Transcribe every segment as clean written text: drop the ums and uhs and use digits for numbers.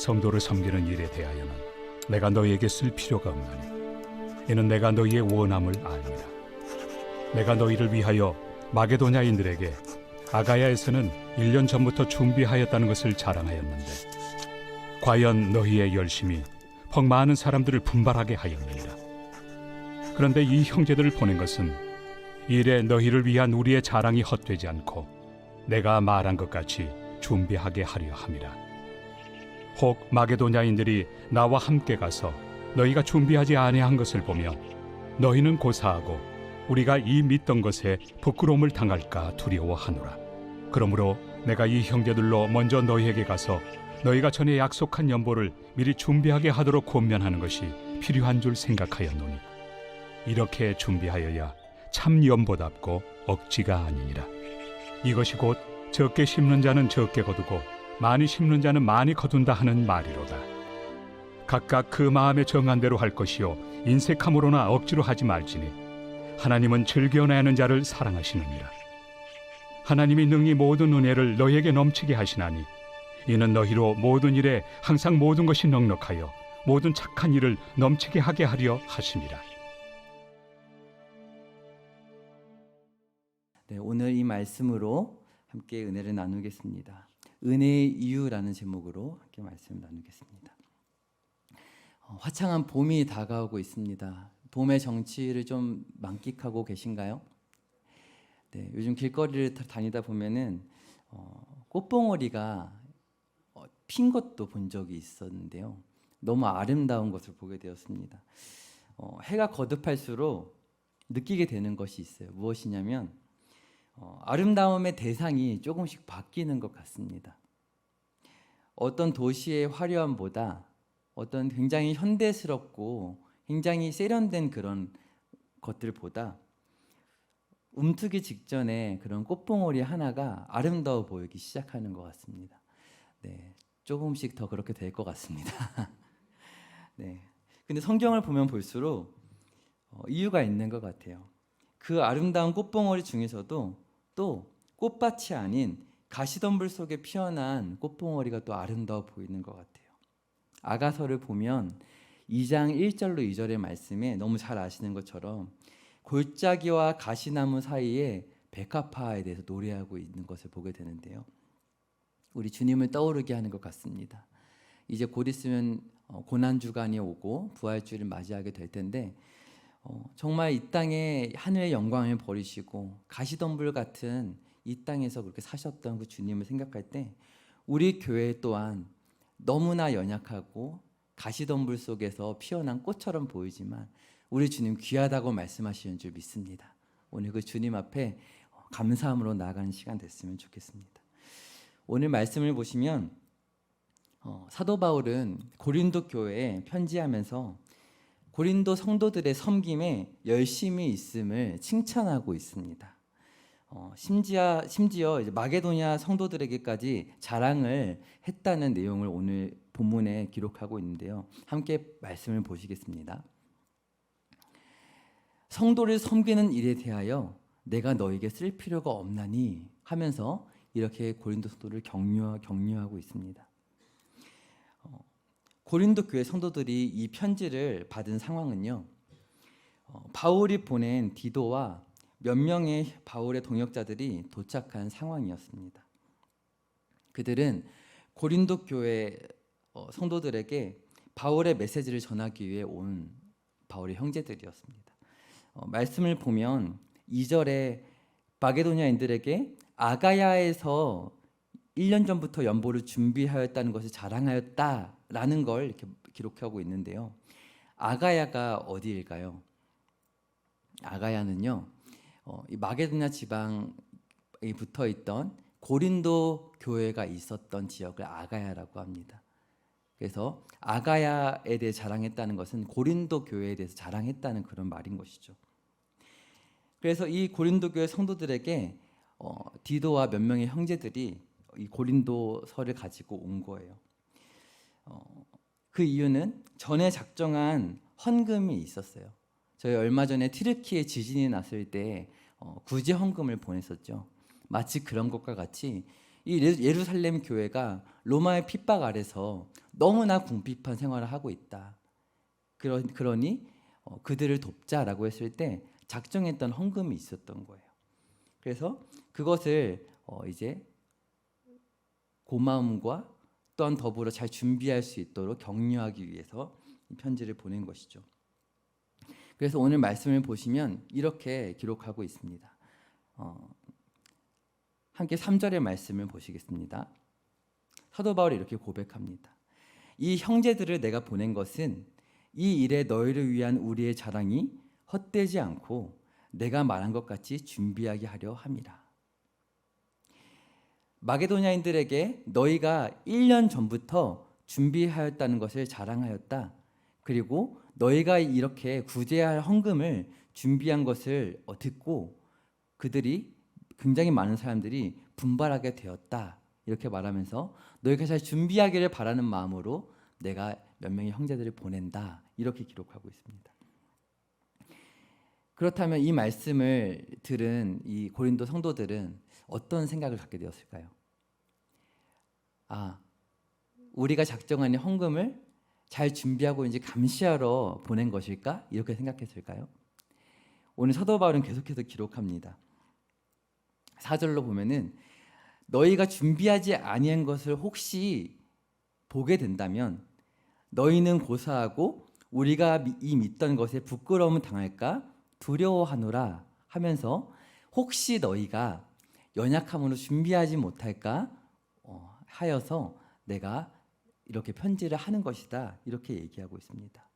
성도를 섬기는 일에 대하여는 내가 너희에게 쓸 필요가 없나니 이는 내가 너희의 원함을 알미라. 내가 너희를 위하여 마게도냐인들에게 아가야에서는 1년 전부터 준비하였다는 것을 자랑하였는데 과연 너희의 열심이 퍽 많은 사람들을 분발하게 하였느니라. 그런데 이 형제들을 보낸 것은 이래 너희를 위한 우리의 자랑이 헛되지 않고 내가 말한 것 같이 준비하게 하려 함이라. 혹 마게도냐인들이 나와 함께 가서 너희가 준비하지 아니한 것을 보며 너희는 고사하고 우리가 이 믿던 것에 부끄러움을 당할까 두려워하노라. 그러므로 내가 이 형제들로 먼저 너희에게 가서 너희가 전에 약속한 연보를 미리 준비하게 하도록 권면하는 것이 필요한 줄 생각하였노니 이렇게 준비하여야 참 연보답고 억지가 아니니라. 이것이 곧 적게 심는 자는 적게 거두고 많이 심는 자는 많이 거둔다 하는 말이로다. 각각 그 마음에 정한 대로 할 것이요 인색함으로나 억지로 하지 말지니 하나님은 즐겨내는 자를 사랑하시느니라. 하나님이 능히 모든 은혜를 너희에게 넘치게 하시나니 이는 너희로 모든 일에 항상 모든 것이 넉넉하여 모든 착한 일을 넘치게 하게 하려 하심이라. 네, 오늘 이 말씀으로 함께 은혜를 나누겠습니다. 은혜의 이유라는 제목으로 함께 말씀을 나누겠습니다. 화창한 봄이 다가오고 있습니다. 봄의 정취를 좀 만끽하고 계신가요? 네, 요즘 길거리를 다니다 보면은 꽃봉오리가 핀 것도 본 적이 있었는데요. 너무 아름다운 것을 보게 되었습니다. 해가 거듭할수록 느끼게 되는 것이 있어요. 무엇이냐면 아름다움의 대상이 조금씩 바뀌는 것 같습니다. 어떤 도시의 화려함보다 어떤 굉장히 현대스럽고 굉장히 세련된 그런 것들보다 움트기 직전에 그런 꽃봉오리 하나가 아름다워 보이기 시작하는 것 같습니다. 네, 조금씩 더 그렇게 될 것 같습니다. 네, 근데 성경을 보면 볼수록 이유가 있는 것 같아요. 그 아름다운 꽃봉오리 중에서도 또 꽃밭이 아닌 가시덤불 속에 피어난 꽃봉오리가 또 아름다워 보이는 것 같아요. 아가서를 보면 2장 1절로 2절의 말씀에 너무 잘 아시는 것처럼 골짜기와 가시나무 사이에 백합화에 대해서 노래하고 있는 것을 보게 되는데요. 우리 주님을 떠오르게 하는 것 같습니다. 이제 곧 있으면 고난주간이 오고 부활주일을 맞이하게 될 텐데 정말 이 땅에 하늘의 영광을 버리시고 가시덤불 같은 이 땅에서 그렇게 사셨던 그 주님을 생각할 때 우리 교회 또한 너무나 연약하고 가시덤불 속에서 피어난 꽃처럼 보이지만 우리 주님 귀하다고 말씀하시는 줄 믿습니다. 오늘 그 주님 앞에 감사함으로 나아가는 시간 됐으면 좋겠습니다. 오늘 말씀을 보시면 사도 바울은 고린도 교회에 편지하면서 고린도 성도들의 섬김에 열심히 있음을 칭찬하고 있습니다. 심지어 이제 마게도냐 성도들에게까지 자랑을 했다는 내용을 오늘 본문에 기록하고 있는데요. 함께 말씀을 보시겠습니다. 성도를 섬기는 일에 대하여 내가 너에게 쓸 필요가 없나니 하면서 이렇게 고린도 성도를 격려하고 있습니다. 고린도 교회 성도들이 이 편지를 받은 상황은요, 바울이 보낸 디도와 몇 명의 바울의 동역자들이 도착한 상황이었습니다. 그들은 고린도 교회 성도들에게 바울의 메시지를 전하기 위해 온 바울의 형제들이었습니다. 말씀을 보면 2절에 마게도냐인들에게 아가야에서 1년 전부터 연보를 준비하였다는 것을 자랑하였다라는 걸 이렇게 기록하고 있는데요. 아가야가 어디일까요? 아가야는요, 이 마게도냐 지방에 붙어 있던 고린도 교회가 있었던 지역을 아가야라고 합니다. 그래서 아가야에 대해 자랑했다는 것은 고린도 교회에 대해서 자랑했다는 그런 말인 것이죠. 그래서 이 고린도 교회 성도들에게 디도와 몇 명의 형제들이 이 고린도서를 가지고 온 거예요. 그 이유는 전에 작정한 헌금이 있었어요. 저희 얼마 전에 튀르키예 지진이 났을 때 구제 헌금을 보냈었죠. 마치 그런 것과 같이 이 예루살렘 교회가 로마의 핍박 아래서 너무나 궁핍한 생활을 하고 있다. 그러니 그들을 돕자라고 했을 때 작정했던 헌금이 있었던 거예요. 그래서 그것을 이제 고마움과 또한 더불어 잘 준비할 수 있도록 격려하기 위해서 이 편지를 보낸 것이죠. 그래서 오늘 말씀을 보시면 이렇게 기록하고 있습니다. 함께 3절의 말씀을 보시겠습니다. 사도 바울이 이렇게 고백합니다. 이 형제들을 내가 보낸 것은 이 일에 너희를 위한 우리의 자랑이 헛되지 않고 내가 말한 것 같이 준비하게 하려 함이라. 마게도냐인들에게 너희가 1년 전부터 준비하였다는 것을 자랑하였다. 그리고 너희가 이렇게 구제할 헌금을 준비한 것을 듣고 그들이 굉장히 많은 사람들이 분발하게 되었다. 이렇게 말하면서 너희가 잘 준비하기를 바라는 마음으로 내가 몇 명의 형제들을 보낸다. 이렇게 기록하고 있습니다. 그렇다면 이 말씀을 들은 이 고린도 성도들은 어떤 생각을 갖게 되었을까요? 우리가 작정한 이 헌금을 잘 준비하고 이제 감시하러 보낸 것일까? 이렇게 생각했을까요? 오늘 사도 바울은 계속해서 기록합니다. 4절로 보면은 너희가 준비하지 아니한 것을 혹시 보게 된다면 너희는 고사하고 우리가 이 믿던 것에 부끄러움을 당할까 두려워하노라 하면서 혹시 너희가 연약함으로 준비하지 못할까 하여서 내가 이렇게 편지를 하는 것이다 이렇게 얘기하고 있습니다.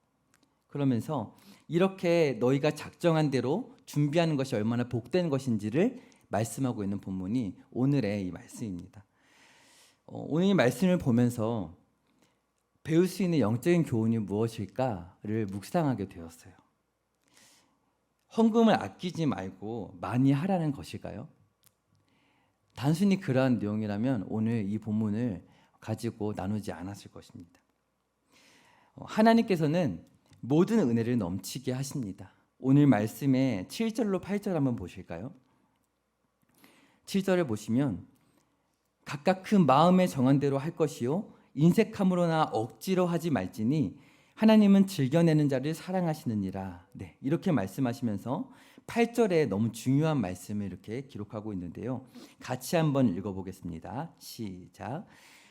그러면서 이렇게 너희가 작정한 대로 준비하는 것이 얼마나 복된 것인지를 말씀하고 있는 본문이 오늘의 이 말씀입니다. 오늘 이 말씀을 보면서 배울 수 있는 영적인 교훈이 무엇일까를 묵상하게 되었어요. 헌금을 아끼지 말고 많이 하라는 것일까요? 단순히 그러한 내용이라면 오늘 이 본문을 가지고 나누지 않았을 것입니다. 하나님께서는 모든 은혜를 넘치게 하십니다. 오늘 말씀의 7절로 8절 한번 보실까요? 7절을 보시면 각각 그 마음에 정한 대로 할 것이요 인색함으로나 억지로 하지 말지니 하나님은 즐겨내는 자를 사랑하시느니라. 네, 이렇게 말씀하시면서 8절에 너무 중요한 말씀을 이렇게 기록하고 있는데요. 같이 한번 읽어보겠습니다. 시작.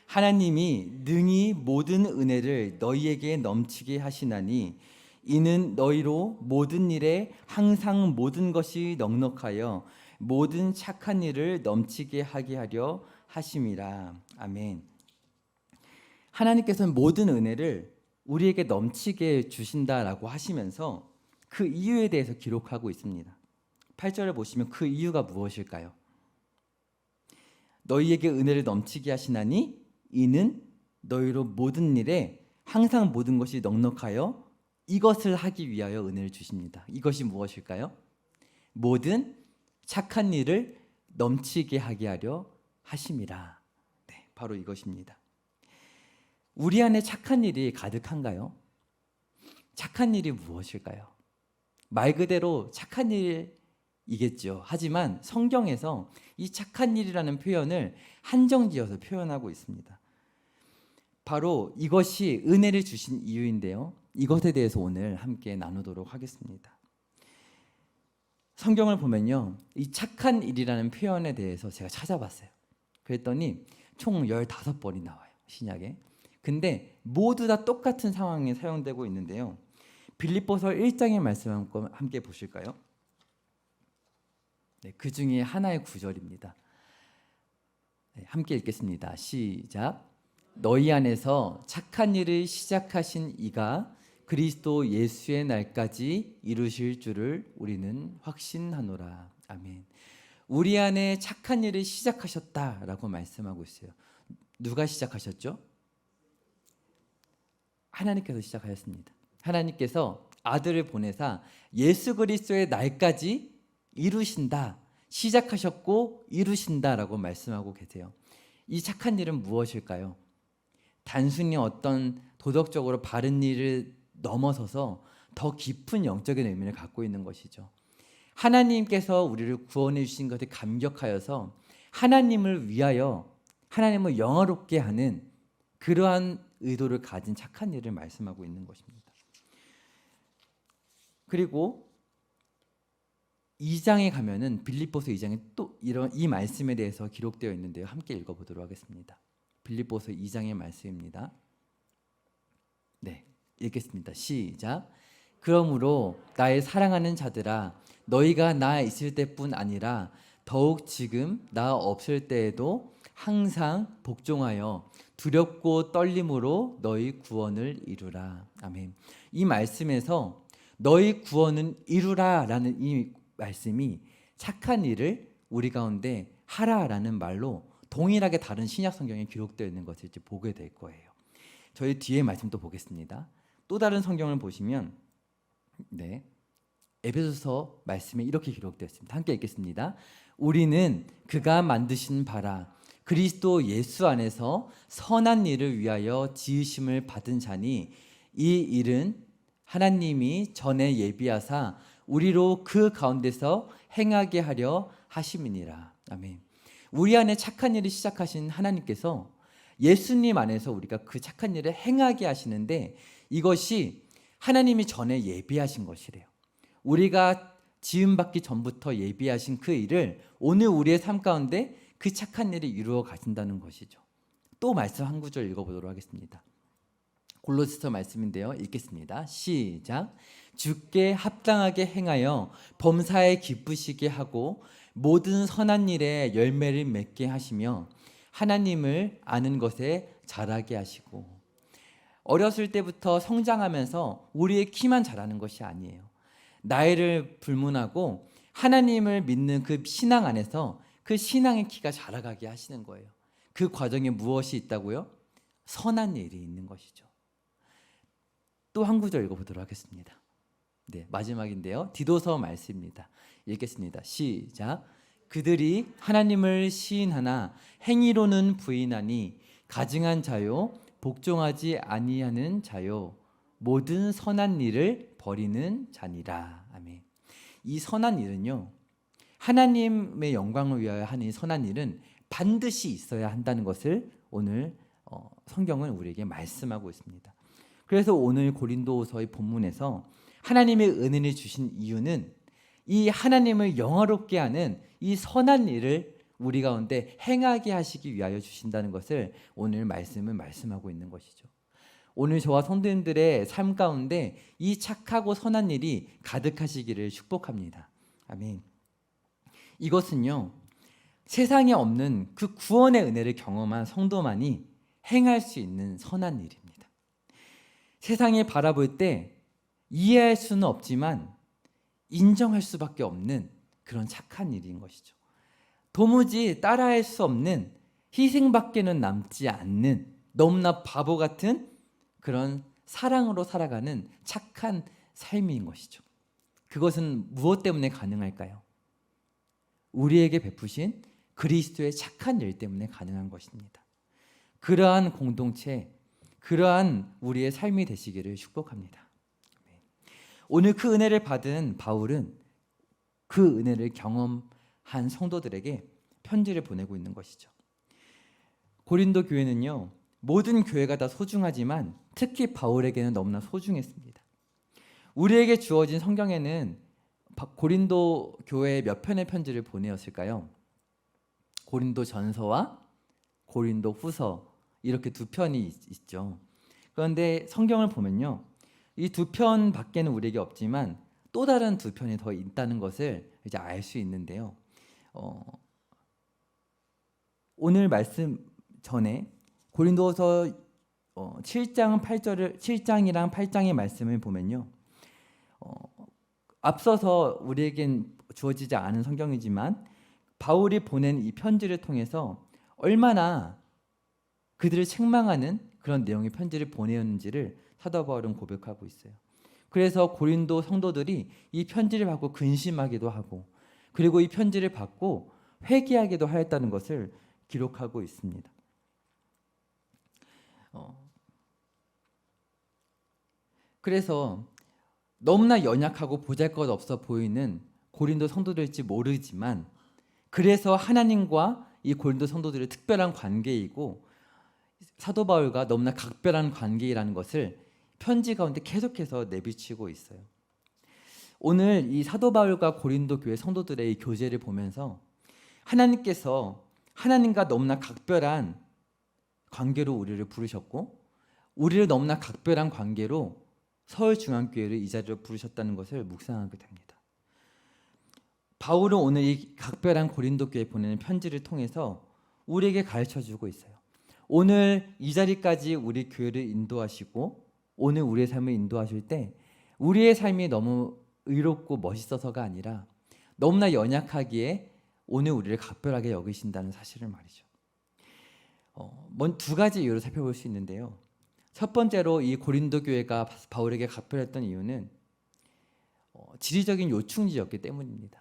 하나님이 능히 모든 은혜를 너희에게 넘치게 하시나니 이는 너희로 모든 일에 항상 모든 것이 넉넉하여 모든 착한 일을 넘치게 하게 하려 하심이라. 아멘. 하나님께서는 모든 은혜를 우리에게 넘치게 주신다라고 하시면서 그 이유에 대해서 기록하고 있습니다. 8절을 보시면 그 이유가 무엇일까요? 너희에게 은혜를 넘치게 하시나니 이는 너희로 모든 일에 항상 모든 것이 넉넉하여 이것을 하기 위하여 은혜를 주십니다. 이것이 무엇일까요? 모든 착한 일을 넘치게 하게 하려 하심이라. 네, 바로 이것입니다. 우리 안에 착한 일이 가득한가요? 착한 일이 무엇일까요? 말 그대로 착한 일이겠죠. 하지만 성경에서 이 착한 일이라는 표현을 한정지어서 표현하고 있습니다. 바로 이것이 은혜를 주신 이유인데요. 이것에 대해서 오늘 함께 나누도록 하겠습니다. 성경을 보면요, 이 착한 일이라는 표현에 대해서 제가 찾아봤어요. 그랬더니 총 15번이 나와요, 신약에. 근데 모두 다 똑같은 상황에 사용되고 있는데요. 빌립보서 1장의 말씀 함께 보실까요? 네, 그 중에 하나의 구절입니다. 네, 함께 읽겠습니다. 시작. 너희 안에서 착한 일을 시작하신 이가 그리스도 예수의 날까지 이루실 줄을 우리는 확신하노라. 아멘. 우리 안에 착한 일을 시작하셨다라고 말씀하고 있어요. 누가 시작하셨죠? 하나님께서 시작하셨습니다. 하나님께서 아들을 보내사 예수 그리스도의 날까지 이루신다, 시작하셨고 이루신다라고 말씀하고 계세요. 이 착한 일은 무엇일까요? 단순히 어떤 도덕적으로 바른 일을 넘어서서 더 깊은 영적인 의미를 갖고 있는 것이죠. 하나님께서 우리를 구원해 주신 것에 감격하여서 하나님을 위하여 하나님을 영화롭게 하는 그러한 의도를 가진 착한 일을 말씀하고 있는 것입니다. 그리고 2장에 가면은 빌립보서 2장에 또 이 말씀에 대해서 기록되어 있는데요. 함께 읽어보도록 하겠습니다. 빌립보서 2장의 말씀입니다. 네, 읽겠습니다. 시작. 그러므로 나의 사랑하는 자들아, 너희가 나 있을 때뿐 아니라 더욱 지금 나 없을 때에도 항상 복종하여 두렵고 떨림으로 너희 구원을 이루라. 아멘. 이 말씀에서 너희 구원은 이루라라는 이 말씀이 착한 일을 우리 가운데 하라라는 말로 동일하게 다른 신약 성경에 기록되어 있는 것을 이제 보게 될 거예요. 저희 뒤에 말씀도 보겠습니다. 또 다른 성경을 보시면 네, 에베소서 말씀에 이렇게 기록되었습니다. 함께 읽겠습니다. 우리는 그가 만드신 바라 그리스도 예수 안에서 선한 일을 위하여 지으심을 받은 자니 이 일은 하나님이 전에 예비하사 우리로 그 가운데서 행하게 하려 하심이니라. 아멘. 우리 안에 착한 일을 시작하신 하나님께서 예수님 안에서 우리가 그 착한 일을 행하게 하시는데 이것이 하나님이 전에 예비하신 것이래요. 우리가 지음받기 전부터 예비하신 그 일을 오늘 우리의 삶 가운데 그 착한 일을 이루어 가신다는 것이죠. 또 말씀 한 구절 읽어보도록 하겠습니다. 골로새서 말씀인데요. 읽겠습니다. 시작. 주께 합당하게 행하여 범사에 기쁘시게 하고 모든 선한 일에 열매를 맺게 하시며 하나님을 아는 것에 자라게 하시고. 어렸을 때부터 성장하면서 우리의 키만 자라는 것이 아니에요. 나이를 불문하고 하나님을 믿는 그 신앙 안에서 그 신앙의 키가 자라가게 하시는 거예요. 그 과정에 무엇이 있다고요? 선한 일이 있는 것이죠. 또 한 구절 읽어보도록 하겠습니다. 네, 마지막인데요. 디도서 말씀입니다. 읽겠습니다. 시작. 그들이 하나님을 시인하나 행위로는 부인하니 가증한 자요 복종하지 아니하는 자요 모든 선한 일을 버리는 자니라. 아멘. 이 선한 일은요, 하나님의 영광을 위하여 하는 이 선한 일은 반드시 있어야 한다는 것을 오늘 성경은 우리에게 말씀하고 있습니다. 그래서 오늘 고린도서의 본문에서 하나님의 은혜를 주신 이유는 이 하나님을 영화롭게 하는 이 선한 일을 우리 가운데 행하게 하시기 위하여 주신다는 것을 오늘 말씀은 말씀하고 있는 것이죠. 오늘 저와 성도님들의 삶 가운데 이 착하고 선한 일이 가득하시기를 축복합니다. 아멘. 이것은요, 세상에 없는 그 구원의 은혜를 경험한 성도만이 행할 수 있는 선한 일입니다. 세상에 바라볼 때 이해할 수는 없지만 인정할 수밖에 없는 그런 착한 일인 것이죠. 도무지 따라할 수 없는 희생밖에는 남지 않는 너무나 바보 같은 그런 사랑으로 살아가는 착한 삶인 것이죠. 그것은 무엇 때문에 가능할까요? 우리에게 베푸신 그리스도의 착한 일 때문에 가능한 것입니다. 그러한 공동체, 그러한 우리의 삶이 되시기를 축복합니다. 오늘 그 은혜를 받은 바울은 그 은혜를 경험한 성도들에게 편지를 보내고 있는 것이죠. 고린도 교회는요, 모든 교회가 다 소중하지만 특히 바울에게는 너무나 소중했습니다. 우리에게 주어진 성경에는 고린도 교회에 몇 편의 편지를 보내었을까요? 고린도 전서와 고린도 후서 이렇게 두 편이 있죠. 그런데 성경을 보면요, 이 두 편 밖에는 우리에게 없지만 또 다른 두 편이 더 있다는 것을 이제 알 수 있는데요. 오늘 말씀 전에 고린도서 7장이랑 8장의 말씀을 보면요, 앞서서 우리에겐 주어지지 않은 성경이지만 바울이 보낸 이 편지를 통해서 얼마나 그들을 책망하는 그런 내용의 편지를 보내었는지를 사도 바울은 고백하고 있어요. 그래서 고린도 성도들이 이 편지를 받고 근심하기도 하고, 그리고 이 편지를 받고 회개하기도 하였다는 것을 기록하고 있습니다. 그래서 너무나 연약하고 보잘것없어 보이는 고린도 성도들일지 모르지만, 그래서 하나님과 이 고린도 성도들의 특별한 관계이고 사도 바울과 너무나 각별한 관계이라는 것을 편지 가운데 계속해서 내비치고 있어요. 오늘 이 사도 바울과 고린도 교회 성도들의 이 교제를 보면서 하나님께서 하나님과 너무나 각별한 관계로 우리를 부르셨고 우리를 너무나 각별한 관계로 서울중앙교회를 이 자리로 부르셨다는 것을 묵상하게 됩니다. 바울은 오늘 이 각별한 고린도 교회에 보내는 편지를 통해서 우리에게 가르쳐주고 있어요. 오늘 이 자리까지 우리 교회를 인도하시고 오늘 우리의 삶을 인도하실 때 우리의 삶이 너무 의롭고 멋있어서가 아니라 너무나 연약하기에 오늘 우리를 각별하게 여기신다는 사실을 말이죠. 두 가지 이유로 살펴볼 수 있는데요. 첫 번째로 이 고린도 교회가 바울에게 각별했던 이유는 지리적인 요충지였기 때문입니다.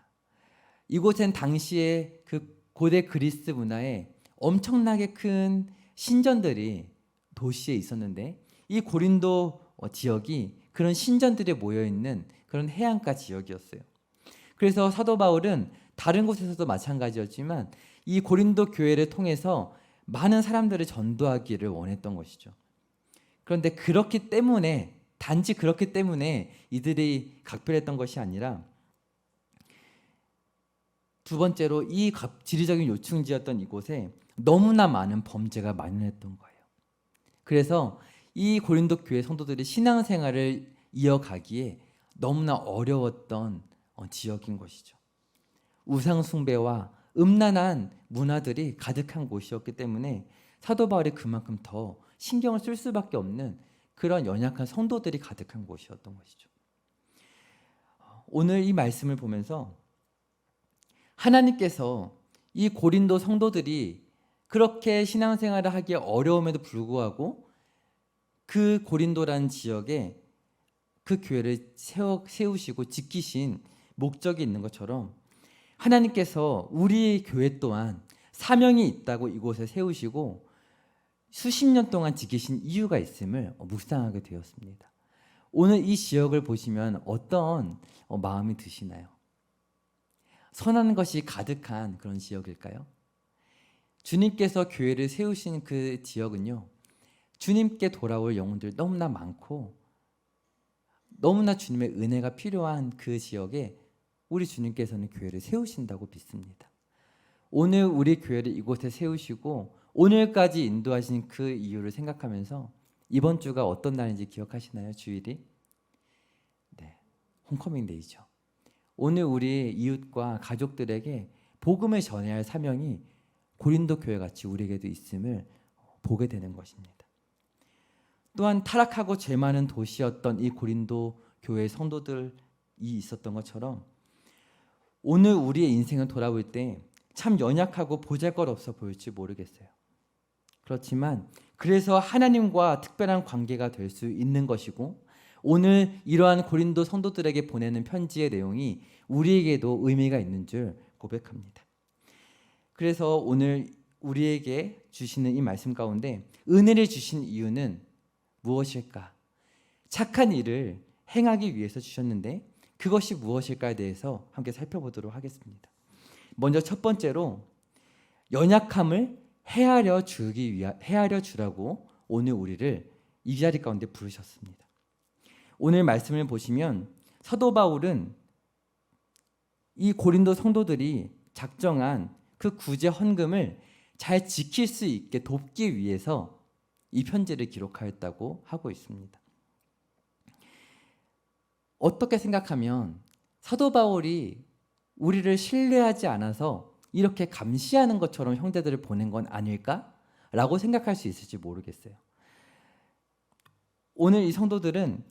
이곳엔 당시에 그 고대 그리스 문화에 엄청나게 큰 신전들이 도시에 있었는데 이 고린도 지역이 그런 신전들이 모여있는 그런 해안가 지역이었어요. 그래서 사도 바울은 다른 곳에서도 마찬가지였지만 이 고린도 교회를 통해서 많은 사람들을 전도하기를 원했던 것이죠. 그런데 그렇기 때문에 단지 그렇기 때문에 이들이 각별했던 것이 아니라 두 번째로 이 지리적인 요충지였던 이곳에 너무나 많은 범죄가 만연했던 거예요. 그래서 이 고린도 교회 성도들이 신앙생활을 이어가기에 너무나 어려웠던 지역인 것이죠. 우상 숭배와 음란한 문화들이 가득한 곳이었기 때문에 사도 바울이 그만큼 더 신경을 쓸 수밖에 없는 그런 연약한 성도들이 가득한 곳이었던 것이죠. 오늘 이 말씀을 보면서 하나님께서 이 고린도 성도들이 그렇게 신앙생활을 하기에 어려움에도 불구하고 그 고린도라는 지역에 그 교회를 세우시고 지키신 목적이 있는 것처럼 하나님께서 우리 교회 또한 사명이 있다고 이곳에 세우시고 수십 년 동안 지키신 이유가 있음을 묵상하게 되었습니다. 오늘 이 지역을 보시면 어떤 마음이 드시나요? 선한 것이 가득한 그런 지역일까요? 주님께서 교회를 세우신 그 지역은요, 주님께 돌아올 영혼들 너무나 많고 너무나 주님의 은혜가 필요한 그 지역에 우리 주님께서는 교회를 세우신다고 믿습니다. 오늘 우리 교회를 이곳에 세우시고 오늘까지 인도하신 그 이유를 생각하면서 이번 주가 어떤 날인지 기억하시나요? 주일이? 네, 홈커밍 데이죠. 오늘 우리 이웃과 가족들에게 복음을 전해야 할 사명이 고린도 교회 같이 우리에게도 있음을 보게 되는 것입니다. 또한 타락하고 죄 많은 도시였던 이 고린도 교회의 성도들이 있었던 것처럼 오늘 우리의 인생을 돌아볼 때 참 연약하고 보잘것없어 보일지 모르겠어요. 그렇지만 그래서 하나님과 특별한 관계가 될 수 있는 것이고 오늘 이러한 고린도 성도들에게 보내는 편지의 내용이 우리에게도 의미가 있는 줄 고백합니다. 그래서 오늘 우리에게 주시는 이 말씀 가운데 은혜를 주신 이유는 무엇일까? 착한 일을 행하기 위해서 주셨는데 그것이 무엇일까에 대해서 함께 살펴보도록 하겠습니다. 먼저 첫 번째로 연약함을 헤아려 주라고 오늘 우리를 이 자리 가운데 부르셨습니다. 오늘 말씀을 보시면 사도 바울은 이 고린도 성도들이 작정한 그 구제 헌금을 잘 지킬 수 있게 돕기 위해서 이 편지를 기록하였다고 하고 있습니다. 어떻게 생각하면 사도 바울이 우리를 신뢰하지 않아서 이렇게 감시하는 것처럼 형제들을 보낸 건 아닐까라고 생각할 수 있을지 모르겠어요. 오늘 이 성도들은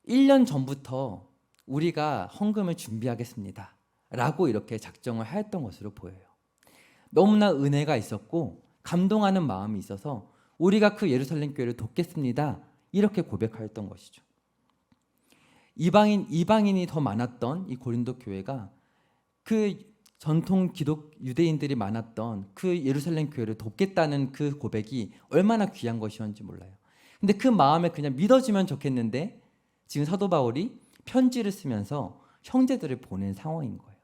1년 전부터 우리가 헌금을 준비하겠습니다 라고 이렇게 작정을 하였던 것으로 보여요. 너무나 은혜가 있었고 감동하는 마음이 있어서 우리가 그 예루살렘 교회를 돕겠습니다 이렇게 고백하였던 것이죠. 이방인이 더 많았던 이 고린도 교회가 그 전통 유대인들이 많았던 그 예루살렘 교회를 돕겠다는 그 고백이 얼마나 귀한 것이었는지 몰라요. 근데 그 마음에 그냥 믿어지면 좋겠는데 지금 사도 바울이 편지를 쓰면서 형제들을 보낸 상황인 거예요.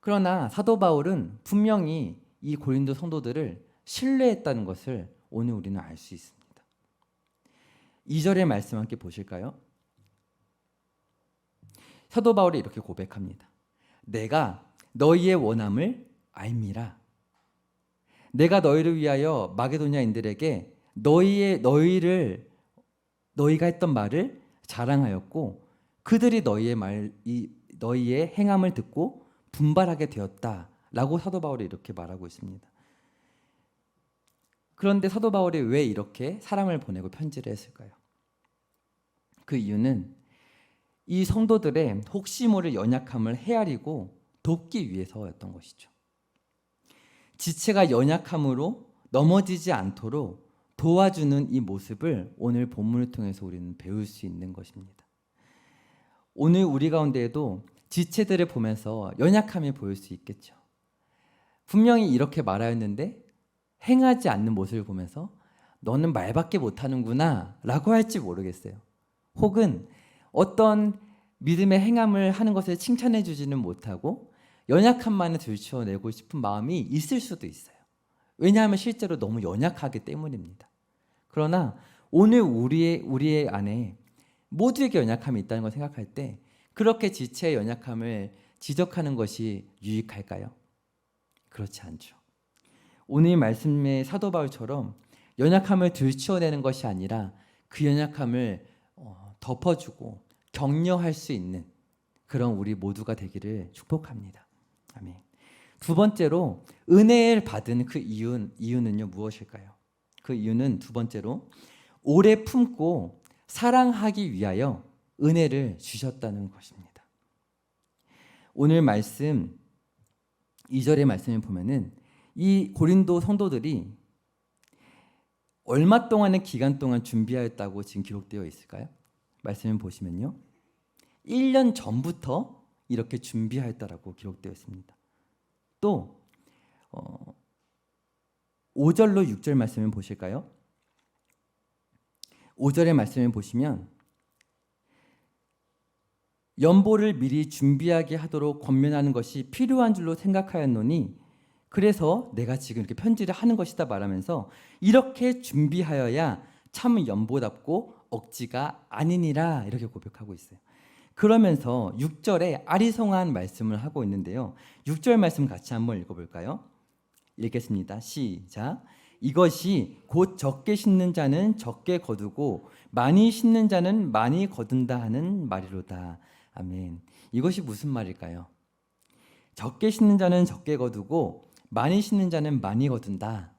그러나 사도 바울은 분명히 이 고린도 성도들을 신뢰했다는 것을 오늘 우리는 알 수 있습니다. 2절의 말씀 함께 보실까요? 사도 바울이 이렇게 고백합니다. 내가 너희의 원함을 알미라. 내가 너희를 위하여 마게도냐인들에게 너희가 했던 말을 자랑하였고 그들이 너희의 행함을 듣고 분발하게 되었다라고 사도 바울이 이렇게 말하고 있습니다. 그런데 사도 바울이 왜 이렇게 사람을 보내고 편지를 했을까요? 그 이유는 이 성도들의 혹시 모를 연약함을 헤아리고 돕기 위해서였던 것이죠. 지체가 연약함으로 넘어지지 않도록 도와주는 이 모습을 오늘 본문을 통해서 우리는 배울 수 있는 것입니다. 오늘 우리 가운데에도 지체들을 보면서 연약함이 보일 수 있겠죠. 분명히 이렇게 말하였는데 행하지 않는 모습을 보면서 너는 말밖에 못하는구나 라고 할지 모르겠어요. 혹은 어떤 믿음의 행함을 하는 것을 칭찬해 주지는 못하고 연약함만을 들추어내고 싶은 마음이 있을 수도 있어요. 왜냐하면 실제로 너무 연약하기 때문입니다. 그러나 오늘 우리의 안에 모두에게 연약함이 있다는 걸 생각할 때 그렇게 지체의 연약함을 지적하는 것이 유익할까요? 그렇지 않죠. 오늘 말씀의 사도 바울처럼 연약함을 들추어내는 것이 아니라 그 연약함을 덮어주고 격려할 수 있는 그런 우리 모두가 되기를 축복합니다. 아멘. 두 번째로 은혜를 받은 그 이유는요 무엇일까요? 그 이유는 두 번째로 오래 품고 사랑하기 위하여 은혜를 주셨다는 것입니다. 오늘 말씀 2절의 말씀을 보면은 이 고린도 성도들이 얼마 동안의 기간 동안 준비하였다고 지금 기록되어 있을까요? 말씀을 보시면요. 1년 전부터 이렇게 준비하였다라고 기록되어 있습니다. 또 5절로 6절 말씀을 보실까요? 5절의 말씀을 보시면 연보를 미리 준비하게 하도록 권면하는 것이 필요한 줄로 생각하였노니 그래서 내가 지금 이렇게 편지를 하는 것이다 말하면서 이렇게 준비하여야 참 연보답고 억지가 아니니라 이렇게 고백하고 있어요. 그러면서 6절에 아리송한 말씀을 하고 있는데요. 6절 말씀 같이 한번 읽어볼까요? 읽겠습니다. 시작. 이것이 곧 적게 심는 자는 적게 거두고 많이 심는 자는 많이 거둔다 하는 말이로다. 아멘. 이것이 무슨 말일까요? 적게 심는 자는 적게 거두고 많이 심는 자는 많이 거둔다.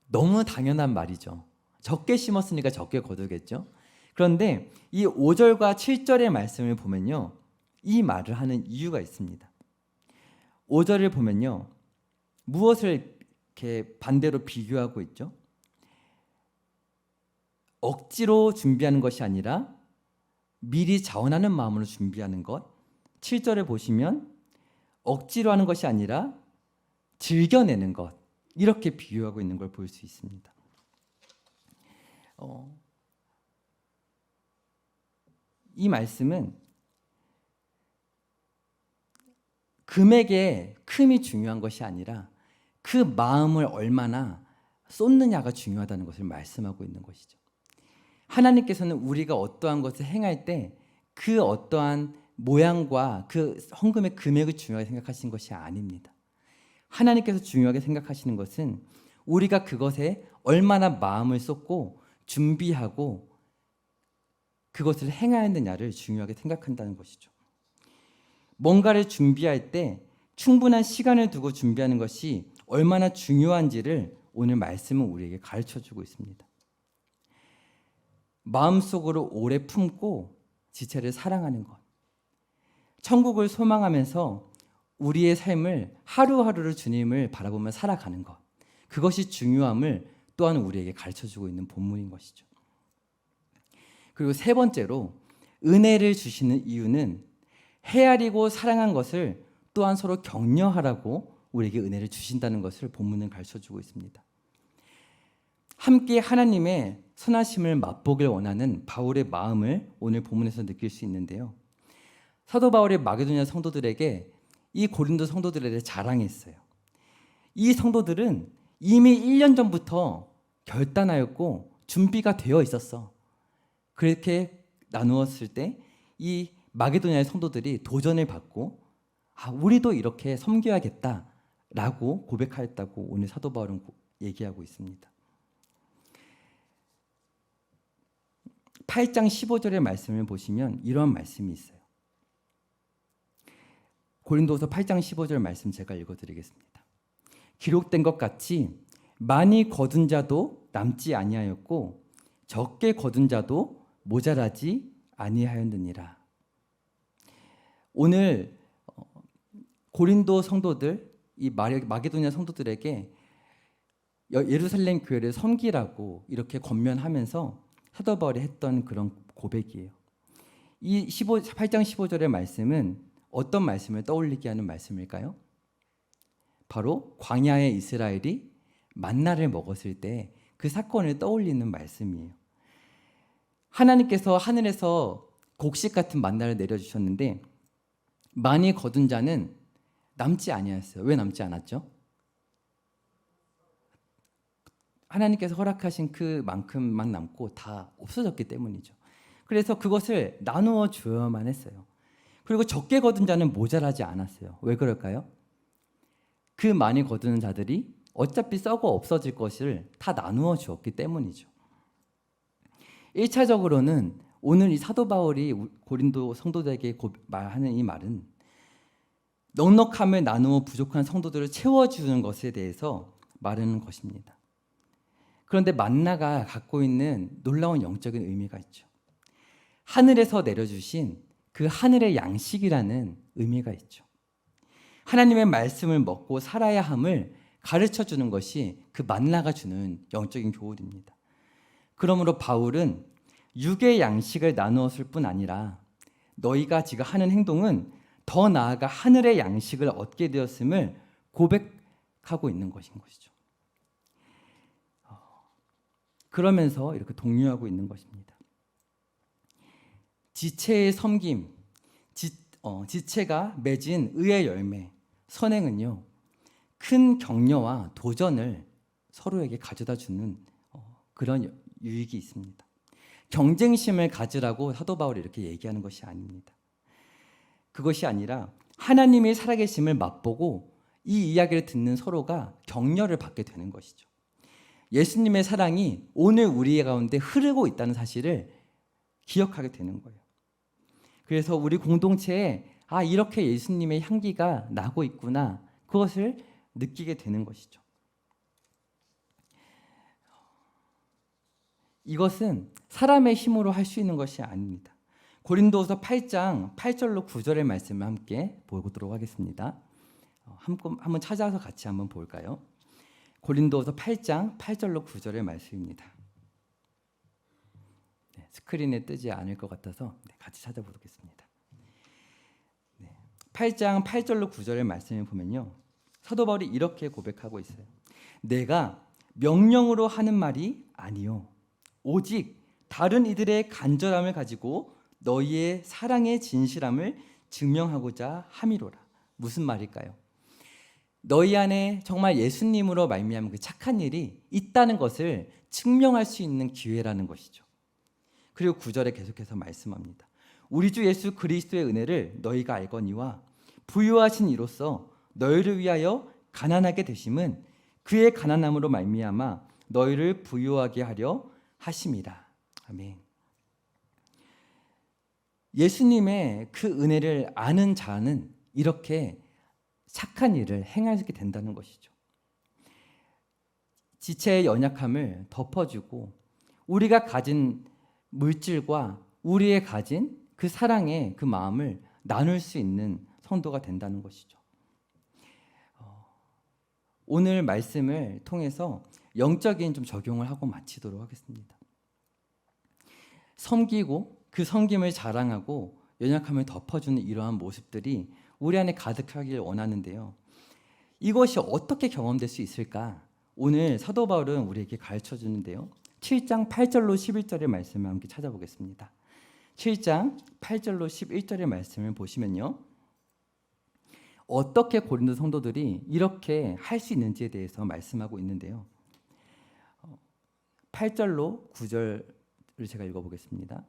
너무 당연한 말이죠. 적게 심었으니까 적게 거두겠죠. 그런데 이 5절과 7절의 말씀을 보면요. 이 말을 하는 이유가 있습니다. 5절을 보면요. 무엇을 이렇게 반대로 비교하고 있죠? 억지로 준비하는 것이 아니라 미리 자원하는 마음으로 준비하는 것. 7절을 보시면 억지로 하는 것이 아니라 즐겨내는 것. 이렇게 비유하고 있는 걸 볼 수 있습니다. 이 말씀은 금액의 큼이 중요한 것이 아니라 그 마음을 얼마나 쏟느냐가 중요하다는 것을 말씀하고 있는 것이죠. 하나님께서는 우리가 어떠한 것을 행할 때 그 어떠한 모양과 그 헌금의 금액을 중요하게 생각하시는 것이 아닙니다. 하나님께서 중요하게 생각하시는 것은 우리가 그것에 얼마나 마음을 쏟고 준비하고 그것을 행하였느냐를 중요하게 생각한다는 것이죠. 뭔가를 준비할 때 충분한 시간을 두고 준비하는 것이 얼마나 중요한지를 오늘 말씀은 우리에게 가르쳐주고 있습니다. 마음속으로 오래 품고 지체를 사랑하는 것. 천국을 소망하면서 우리의 삶을 하루하루를 주님을 바라보며 살아가는 것. 그것이 중요함을 또한 우리에게 가르쳐주고 있는 본문인 것이죠. 그리고 세 번째로 은혜를 주시는 이유는 헤아리고 사랑한 것을 또한 서로 격려하라고 우리에게 은혜를 주신다는 것을 본문은 가르쳐주고 있습니다. 함께 하나님의 선하심을 맛보길 원하는 바울의 마음을 오늘 본문에서 느낄 수 있는데요. 사도 바울의 마게도냐 성도들에게 이 고린도 성도들에 대해 자랑했어요. 이 성도들은 이미 1년 전부터 결단하였고 준비가 되어 있었어. 그렇게 나누었을 때 이 마게도냐의 성도들이 도전을 받고 우리도 이렇게 섬겨야겠다라고 고백하였다고 오늘 사도 바울은 얘기하고 있습니다. 8장 15절의 말씀을 보시면 이런 말씀이 있어요. 고린도서 8장 15절 말씀 제가 읽어드리겠습니다. 기록된 것 같이 많이 거둔 자도 남지 아니하였고 적게 거둔 자도 모자라지 아니하였느니라. 오늘 고린도 성도들, 이 마게도냐 성도들에게 예루살렘 교회를 섬기라고 이렇게 권면하면서 사도 바울이 했던 그런 고백이에요. 이 8장 15절의 말씀은 어떤 말씀을 떠올리게 하는 말씀일까요? 바로 광야의 이스라엘이 만나를 먹었을 때 그 사건을 떠올리는 말씀이에요. 하나님께서 하늘에서 곡식 같은 만나를 내려주셨는데 많이 거둔 자는 남지 아니었어요. 왜 남지 않았죠? 하나님께서 허락하신 그만큼만 남고 다 없어졌기 때문이죠. 그래서 그것을 나누어 주어야만 했어요. 그리고 적게 거둔 자는 모자라지 않았어요. 왜 그럴까요? 그 많이 거두는 자들이 어차피 썩어 없어질 것을 다 나누어 주었기 때문이죠. 1차적으로는 오늘 이 사도 바울이 고린도 성도들에게 말하는 이 말은 넉넉함을 나누어 부족한 성도들을 채워주는 것에 대해서 말하는 것입니다. 그런데 만나가 갖고 있는 놀라운 영적인 의미가 있죠. 하늘에서 내려주신 그 하늘의 양식이라는 의미가 있죠. 하나님의 말씀을 먹고 살아야 함을 가르쳐주는 것이 그 만나가 주는 영적인 교훈입니다. 그러므로 바울은 육의 양식을 나누었을 뿐 아니라 너희가 지금 하는 행동은 더 나아가 하늘의 양식을 얻게 되었음을 고백하고 있는 것인 것이죠. 그러면서 이렇게 독려하고 있는 것입니다. 지체의 섬김, 지체가 맺은 의의 열매, 선행은요, 큰 격려와 도전을 서로에게 가져다 주는 그런 유익이 있습니다. 경쟁심을 가지라고 사도 바울이 이렇게 얘기하는 것이 아닙니다. 그것이 아니라 하나님의 살아계심을 맛보고 이 이야기를 듣는 서로가 격려를 받게 되는 것이죠. 예수님의 사랑이 오늘 우리 가운데 흐르고 있다는 사실을 기억하게 되는 거예요. 그래서 우리 공동체에 이렇게 예수님의 향기가 나고 있구나, 그것을 느끼게 되는 것이죠. 이것은 사람의 힘으로 할 수 있는 것이 아닙니다. 고린도서 8장 8절로 9절의 말씀을 함께 보도록 하겠습니다. 한번 찾아서 같이 한번 볼까요? 고린도서 8장 8절로 9절의 말씀입니다. 스크린에 뜨지 않을 것 같아서 같이 찾아보겠습니다. 8장 8절로 9절의 말씀을 보면요, 사도 바울이 이렇게 고백하고 있어요. 내가 명령으로 하는 말이 아니요 오직 다른 이들의 간절함을 가지고 너희의 사랑의 진실함을 증명하고자 함이로라. 무슨 말일까요? 너희 안에 정말 예수님으로 말미암은 그 착한 일이 있다는 것을 증명할 수 있는 기회라는 것이죠. 그리고 9절에 계속해서 말씀합니다. 우리 주 예수 그리스도의 은혜를 너희가 알거니와 부유하신 이로써 너희를 위하여 가난하게 되심은 그의 가난함으로 말미암아 너희를 부유하게 하려 하심이라. 아멘. 예수님의 그 은혜를 아는 자는 이렇게 착한 일을 행하게 된다는 것이죠. 지체의 연약함을 덮어주고 우리가 가진 물질과 우리의 가진 그 사랑의 그 마음을 나눌 수 있는 성도가 된다는 것이죠. 오늘 말씀을 통해서 영적인 좀 적용을 하고 마치도록 하겠습니다. 섬기고 그 섬김을 자랑하고 연약함을 덮어주는 이러한 모습들이 우리 안에 가득하길 원하는데요. 이것이 어떻게 경험될 수 있을까? 오늘 사도 바울은 우리에게 가르쳐 주는데요. 7장 8절로 11절의 말씀을 함께 찾아보겠습니다. 7장 8절로 11절의 말씀을 보시면요. 어떻게 고린도 성도들이 이렇게 할 수 있는지에 대해서 말씀하고 있는데요. 8절로 9절을 제가 읽어보겠습니다.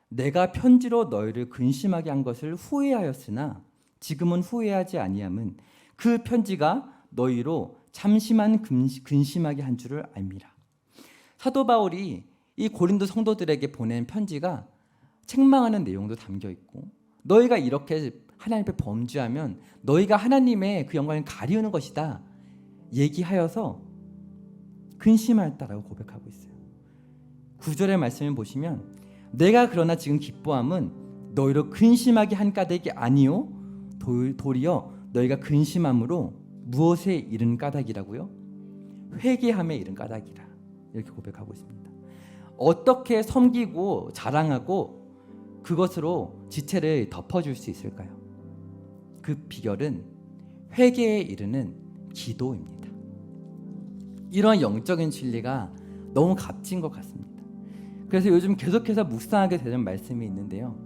내가 편지로 너희를 근심하게 한 것을 후회하였으나 지금은 후회하지 아니함은 그 편지가 너희로 잠시만 근심하게 한 줄을 알미라. 사도 바울이 이 고린도 성도들에게 보낸 편지가 책망하는 내용도 담겨 있고, 너희가 이렇게 하나님 앞에 범죄하면 너희가 하나님의 그 영광을 가리우는 것이다 얘기하여서 근심하였다라고 고백하고 있어요. 9절의 말씀을 보시면 내가 그러나 지금 기뻐함은 너희로 근심하게 한 까닭이 아니요 도리어 너희가 근심함으로 무엇에 이른 까닭이라고요? 회개함에 이른 까닭이라, 이렇게 고백하고 있습니다. 어떻게 섬기고 자랑하고 그것으로 지체를 덮어줄 수 있을까요? 그 비결은 회개에 이르는 기도입니다. 이런 영적인 진리가 너무 값진 것 같습니다. 그래서 요즘 계속해서 묵상하게 되는 말씀이 있는데요.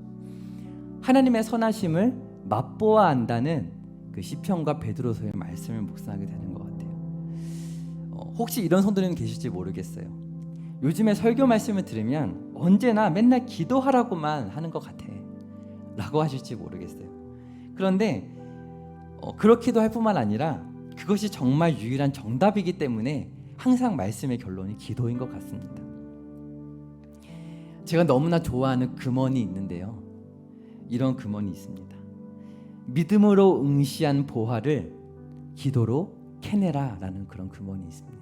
하나님의 선하심을 맛보아 안다는 그 시편과 베드로서의 말씀을 묵상하게 되는 것 같아요. 혹시 이런 성도님 계실지 모르겠어요. 요즘에 설교 말씀을 들으면 언제나 맨날 기도하라고만 하는 것 같아 라고 하실지 모르겠어요. 그런데 그렇기도 할 뿐만 아니라 그것이 정말 유일한 정답이기 때문에 항상 말씀의 결론이 기도인 것 같습니다. 제가 너무나 좋아하는 금언이 있는데요. 이런 금언이 있습니다. 믿음으로 응시한 보화를 기도로 캐내라 라는 그런 금언이 있습니다.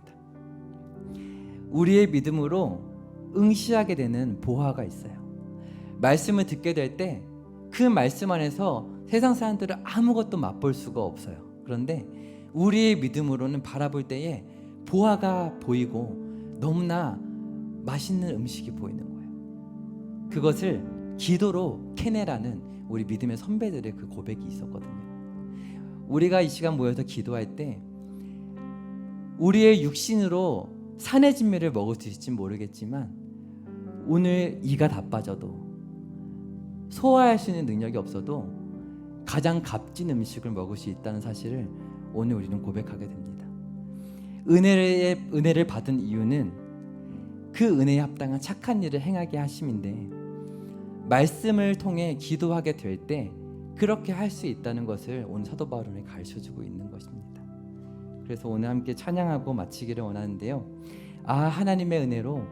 우리의 믿음으로 응시하게 되는 보화가 있어요. 말씀을 듣게 될 때 그 말씀 안에서 세상 사람들은 아무것도 맛볼 수가 없어요. 그런데 우리의 믿음으로는 바라볼 때에 보화가 보이고 너무나 맛있는 음식이 보이는 거예요. 그것을 기도로 캐내라는 우리 믿음의 선배들의 그 고백이 있었거든요. 우리가 이 시간 모여서 기도할 때 우리의 육신으로 산의 진미를 먹을 수 있을지 모르겠지만 오늘 이가 다 빠져도 소화할 수 있는 능력이 없어도 가장 값진 음식을 먹을 수 있다는 사실을 오늘 우리는 고백하게 됩니다. 은혜를 받은 이유는 그 은혜에 합당한 착한 일을 행하게 하심인데, 말씀을 통해 기도하게 될 때 그렇게 할 수 있다는 것을 오늘 사도 바울은 가르쳐주고 있는 것입니다. 그래서 오늘 함께 찬양하고 마치기를 원하는데요. 하나님의 은혜로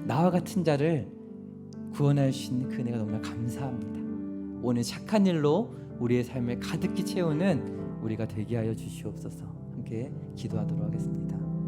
나와 같은 자를 구원할 수 있는 그 은혜가 너무나 감사합니다. 오늘 착한 일로 우리의 삶을 가득히 채우는 우리가 되게 하여 주시옵소서. 함께 기도하도록 하겠습니다.